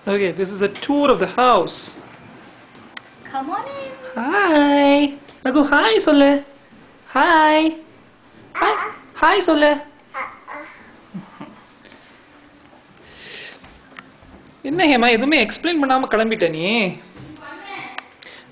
Okay, this is a tour of the house. Come on in. Hi. Raghu, hi சொல்லு. Hi. Hi. Hi சொல்லு. என்ன ஹேமா எதுவுமே explain பண்ணாம கிளம்பிட்ட நீ?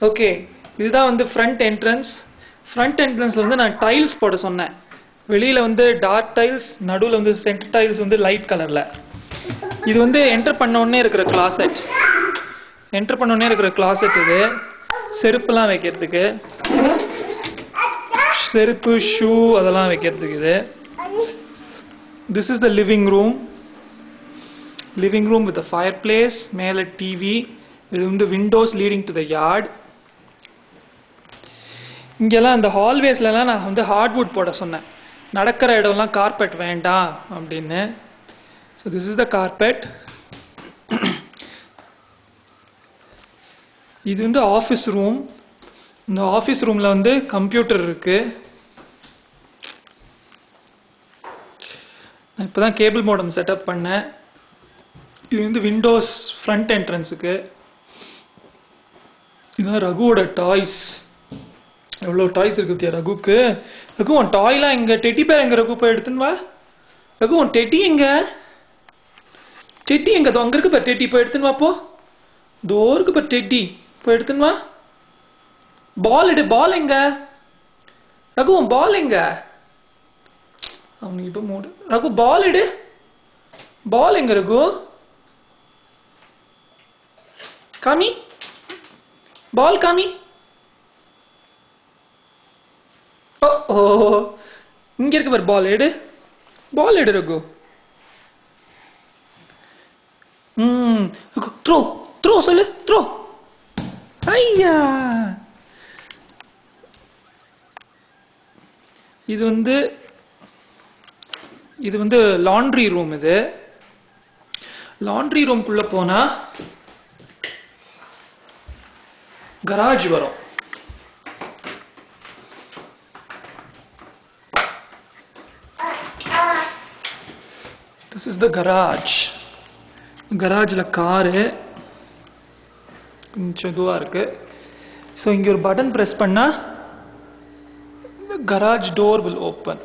ஓகே, இதுதான் வந்து ஃப்ரண்ட் என்ட்ரன்ஸ். ஃப்ரண்ட் என்ட்ரன்ஸ்ல வந்து நான் டைல்ஸ் போட சொன்னேன். வெளியில வந்து டார்க் டைல்ஸ், நடுவில் வந்து சென்டர் டைல்ஸ் வந்து லைட் கலர்ல. இது வந்து என்டர் பண்ண உடனே இருக்கிற கிளாசெட். என்டர் பண்ண உடனே இருக்கிற கிளாசெட் இது. செருப்புலாம் வைக்கிறதுக்கு, செருப்பு ஷூ அதெல்லாம் வைக்கிறதுக்கு இது. This is the living room. Living room with a fireplace, மேல டிவி. இது வந்து windows leading to the yard. இங்கெல்லாம் அந்த ஹால்வேஸ்லாம் நான் வந்து ஹார்ட்வுட் போட சொன்னேன். நடக்கிற இடம்லாம் கார்பெட் வேண்டாம் அப்படின்னு. So this is the carpet. இது வந்து ஆஃபீஸ் ரூம். இந்த ஆஃபீஸ் ரூம்ல வந்து கம்ப்யூட்டர் இருக்கு. இப்போதான் கேபிள் மோடம் செட்டப் பண்ணேன். இது வந்து விண்டோஸ் ஃப்ரண்ட் என்ட்ரன்ஸுக்கு. இதுதான் ரகுவோட டாய்ஸ். எவ்வளோ டாய்ஸ் இருக்கு பத்தியா ரகுக்கு? ரகு உன் டாய்லாம் எங்க? டெட்டி பேர் எங்க ரகு? போய் எடுத்துன்னு வா. ரகு உன் டெட்டி எங்க? டெட்டி எங்க? அங்க இருக்கு பார் டெட்டி, போய் எடுத்துன்னு வா. போ தோ இருக்கு பார் டெட்டி, போய் எடுத்துன்னு வா. பால் எடு. பால் எங்க ரகு? உன் பால் எங்க? அவனுக்கு இப்போ மூடு. ரகு பால் எடு. பால் எங்க ரகு? காமி பால், காமி. ஓ இங்க இருக்கு பாரு பால். எடு பால் எடு ரகு. த்ரோ த்ரோ சொல்லு. த்ரோ. ஐயா, இது வந்து லாண்ட்ரி ரூம். இது லாண்ட்ரி ரூம்குள்ள போனா கராஜ் வரும். This is the garage. கராஜ்ல காரு கொஞ்சம் இதுவா இருக்கு. ஸோ இங்க ஒரு பட்டன் பிரஸ் பண்ணா garage door will open.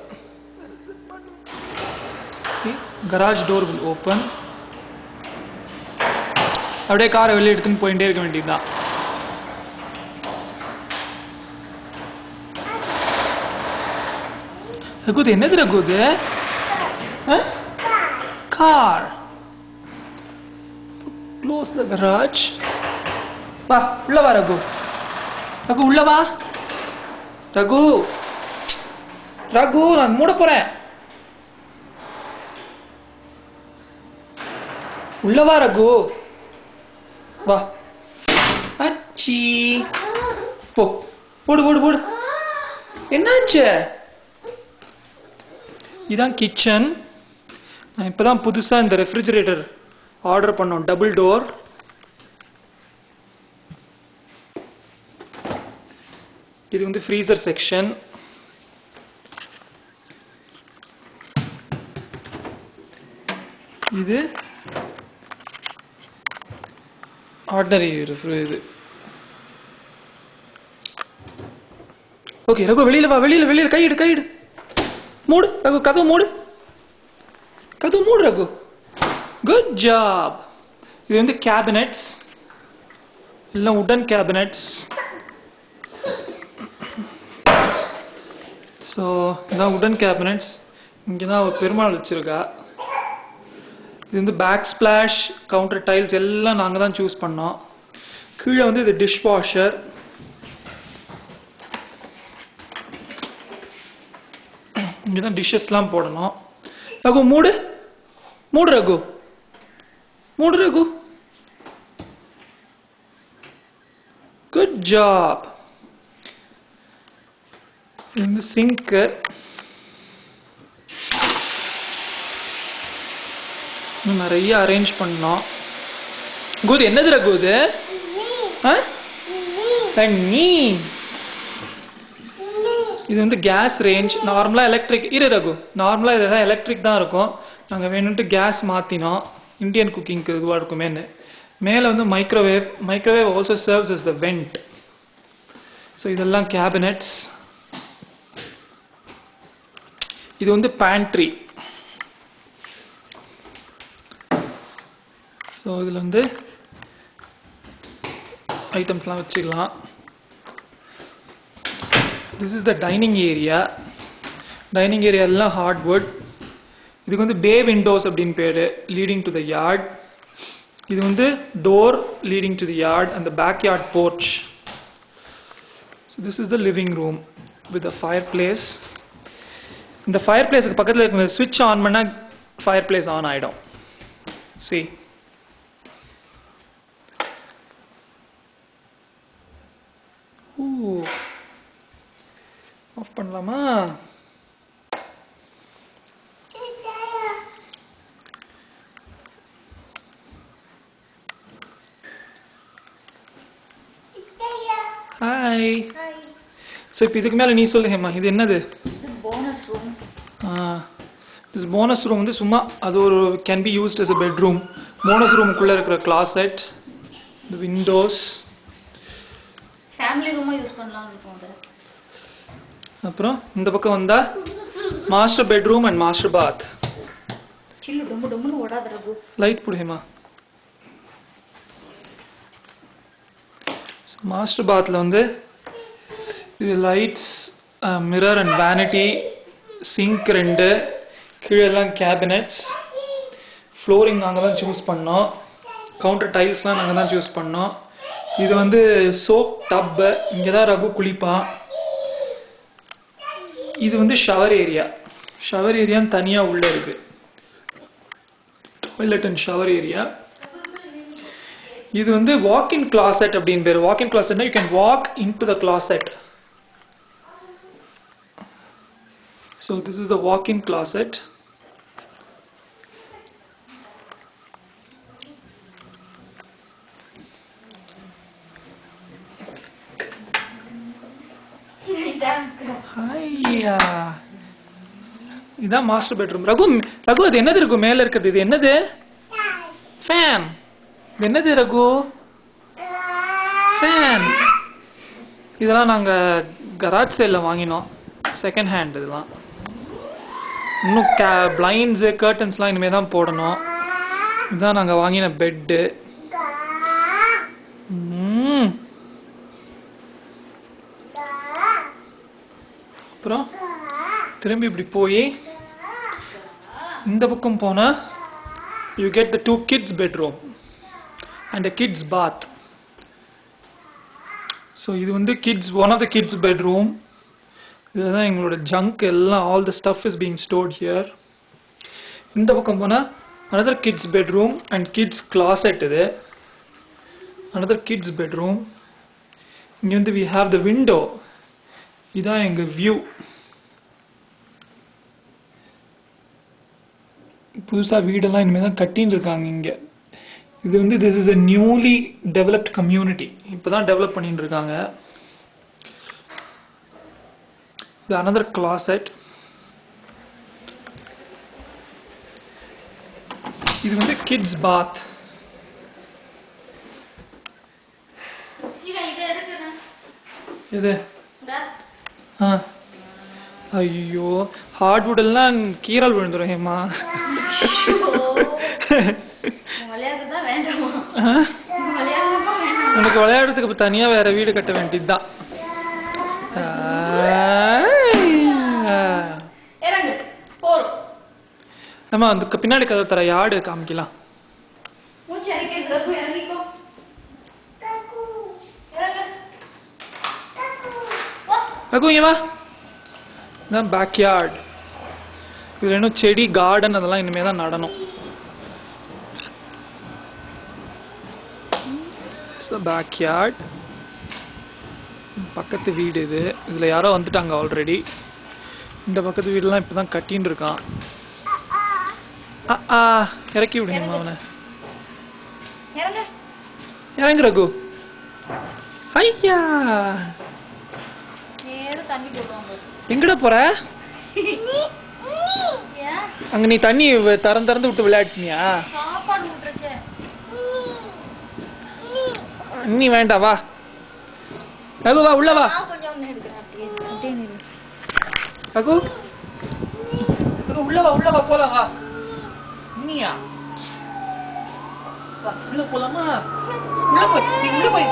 See? Garage door will open. அப்படியே காரை வெளியே எடுத்துன்னு போயிட்டே இருக்க வேண்டியதுதான். ரகு என்னது Raghu? Car. Close the garage. வா உள்ள வா ரகு. ரகு உள்ள வா. ரகு ரகு நான் மூட போறேன். உள்ள வா ரகு. வா. அச்சி. போ போடு போடு போடு. என்னாச்சு? இதான் கிச்சன். நான் இப்பதான் புதுசா இந்த ரெஃப்ரிஜரேட்டர் ஆர்டர் பண்ணோம், டபுள் டோர். இது வந்து ஃப்ரீசர் செக்ஷன். இது ஆர்டினரி இது. ஓகே ரகு வெளியில வா. வெளியில கையிடு கையிடு. மூடு ரகு, கதவு மூடு. கதவு மூடு ரகு. Good job. இது வந்து கேபினெட்ஸ், எல்லாம் உடன் கேபினெட்ஸ். ஸோ இதான் உடன் கேபினெட்ஸ். இங்கே தான் ஒரு பெருமாள் வச்சிருக்கா. இது வந்து பேக் ஸ்பிளாஷ், கவுண்டர் டைல்ஸ் எல்லாம் நாங்கள் தான் சூஸ் பண்ணோம். கீழே வந்து இது டிஷ் வாஷர். இங்கே தான் டிஷ்ஷஸ்லாம் போடணும். ரகு மூடு. மூடு ரகு. மூடு ரகு. Good job. இது வந்து சிங்க்கு. நிறைய அரேஞ்ச் பண்ணோம். குட் என்னது ரகு இது? தண்ணி. இது வந்து கேஸ் ரேஞ்ச். நார்மலா எலக்ட்ரிக். இரு ரகு, நார்மலா இதெல்லாம் எலக்ட்ரிக் தான் இருக்கும். நாங்கள் வேணும்ட்டு கேஸ் மாத்தினோம். இந்தியன் குக்கிங்க்கு இதுவாக இருக்குமேன்னு. மேலே வந்து microwave also serves as the vent. So இதெல்லாம் கேபினெட்ஸ். இது வந்து பேண்ட்ரி. ஸோ இதில் வந்து ஐட்டம்ஸ்லாம் வச்சுக்கலாம். This is the dining area. Dining area எல்லாம் ஹார்ட்வுட். இதுக்கு வந்து பே விண்டோஸ் அப்படின்னு பேர், லீடிங் டு த யார்ட். இது வந்து door leading to the yard and the backyard porch. So this is the living room with a fireplace. இந்த ஃபயர் பிளேஸுக்கு பக்கத்தில் இருக்கிற ஸ்விட்ச் ஆன் பண்ணால் ஃபயர் பிளேஸ் ஆன் ஆகிடும். சி ஆஃப் பண்ணலாமா? ஹாய். ஸோ இப்போ இதுக்கு மேலே நீ சொல்லு ஹேமா, இது என்னது? Bonus room. This bonus room வந்து சும்மா அது ஒரு can be used as a bedroom. Bonus ரூமுக்குள்ளே இருக்கிற கிளாசெட், the விண்டோஸ். ஃபேமிலி ரூமா யூஸ் பண்ணலாம் இருக்கும் அது. அப்புறம் இந்த பக்கம் வந்தா மாஸ்டர் பெட்ரூம் அண்ட் மாஸ்டர் பாத். சில்லு டொம்மு டொம்முன்னு ஓடாத ரகு. லைட் போடு ஹேமா. மாஸ்டர் பாத்ல வந்து இது lights, mirror and vanity, sink 2, கீழெல்லாம் கேபினெட்ஸ். ஃப்ளோரிங் நாங்கள் தான் சூஸ் பண்ணோம். கவுண்டர் டைல்ஸ்லாம் நாங்கள் தான் சூஸ் பண்ணோம். இது வந்து சோப் டப்பு, இங்கே தான் ரகு குளிப்பான். இது வந்து ஷவர் ஏரியா. ஷவர் ஏரியான்னு தனியாக உள்ளே இருக்கு. Toilet and shower area. இது வந்து வாக்-இன் கிளாசெட் அப்படின்னு பேர். வாக்-இன் கிளாசெட்னா you can walk into the closet. So this is the walk-in closet. ஹையா, இதான் மாஸ்டர் பெட்ரூம். ரகு அது என்னது இருக்கும் மேல இருக்குது? இது என்னது? ஃபேன். இது என்னது ரகு? ஃபேன். இதெல்லாம் நாங்க கராஜ் சேல்ல வாங்கினோம், செகண்ட் ஹேண்ட். இதெல்லாம் இன்னும் பிளைண்ட்ஸு கர்டன்ஸ்லாம் இனிமேல் தான் போடணும். இதுதான் நாங்கள் வாங்கின பெட்டு. அப்புறம் திரும்பி இப்படி போய் இந்த பக்கம் போனால் you get the 2 kids bedroom and a kids bath. So இது வந்து one of the kids bedroom. இதுதான் எங்களோட ஜங்க் எல்லாம், all the stuff is being stored here. இந்த பக்கம் போனால் another kids bedroom and kids closet. இது another kids bedroom. இங்கே வந்து we have the window. இதான் எங்கள் வியூ. புதுசாக வீடெல்லாம் இனிமேல் தான் கட்டின்னு இருக்காங்க இங்கே. இது வந்து this is a newly developed community. இப்போ தான் டெவலப் பண்ணிட்டு இருக்காங்க. இது another closet. இது வந்து kids bath. இது ஐயோ, ஹார்ட்வுட் எல்லாம் கீரல் விழுந்துரும் ஹேமா. உனக்கு விளையாடுறதுக்கு தனியா வேற வீடு கட்ட வேண்டியதுதான். ஆமா, அதுக்கு பின்னாடி கதை தர யார்டு காமிக்கலாம். இதான் பேக் யார்ட். இதுல இன்னும் செடி, கார்டன் அதெல்லாம் இனிமே தான் நடணும். Back yard. பக்கத்து வீடு இது. இதுல யாரோ வந்துட்டாங்க ஆல்ரெடி. இந்த பக்கத்து வீடுலாம் இப்பதான் கட்டின்னு இருக்கான். இறக்கி விடுங்க அவனை. இறங்கு ரகு. ஐயா, எங்கடா போற? அங்க நீ தண்ணி திறந்து விட்டு விளையாடுனியா? நீ வேண்டாம் வா ரகு வா உள்ள வா நான் கொஞ்சம் ஒன்று எடுக்கிறேன் அப்படியே நில்லு. ரகு ரகு உள்ள வா போலாம் வா நீயா வா உள்ள போலாமா உள்ள போய்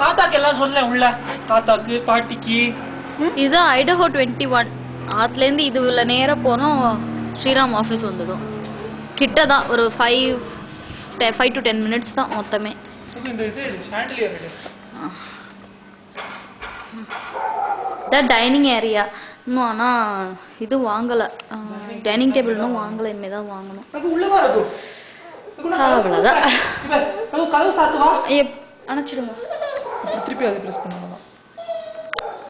தாத்தாக்கு எல்லாம் சொல்ல உள்ள தாத்தாக்கு பாட்டிக்கு இதுதான் ஐடஹோ 21 ஆத்துலேருந்து இது உள்ள நேரா போனோம் ஸ்ரீராம் ஆஃபீஸ் வந்துடும். கிட்ட தான் ஒரு 5 to 10 மினிட்ஸ் தான் மொத்தமே. இந்த இது சாண்டிலியர் இதான் டைனிங் ஏரியா. இன்னும் ஆனால் இது வாங்கலை, டைனிங் டேபிள் இன்னும் வாங்கலை, இனிமேல் தான் வாங்கணும். அவ்வளோதான். கதவு சாத்து வா. அணைச்சிடுங்க. திருப்பி அதை ப்ரெஸ் பண்ணுங்க.